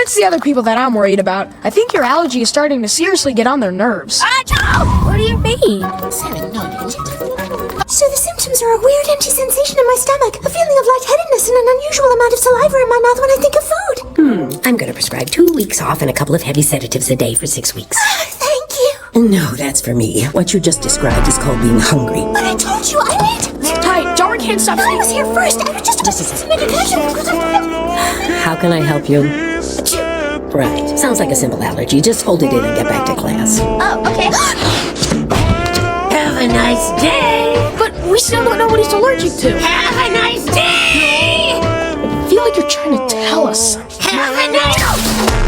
It's the other people that I'm worried about. I think your allergy is starting to seriously get on their nerves. What do you mean? So the symptoms are a weird empty sensation in my stomach, a feeling of lightheadedness, and an unusual amount of saliva in my mouth when I think of food. I'm gonna prescribe 2 weeks off and a couple of heavy sedatives a day for 6 weeks. Thank you. No, that's for me. What you just described is called being hungry. But I told you I need. Sit tight. Darwin can't stop I was here first. I was just Just a medication. How can I help you? Right. Sounds like a simple allergy. Just hold it in and get back to class. Oh, okay. Have a nice day. But we still don't know what he's allergic to. Have a nice day. I feel like you're trying to tell us something. Have a nice...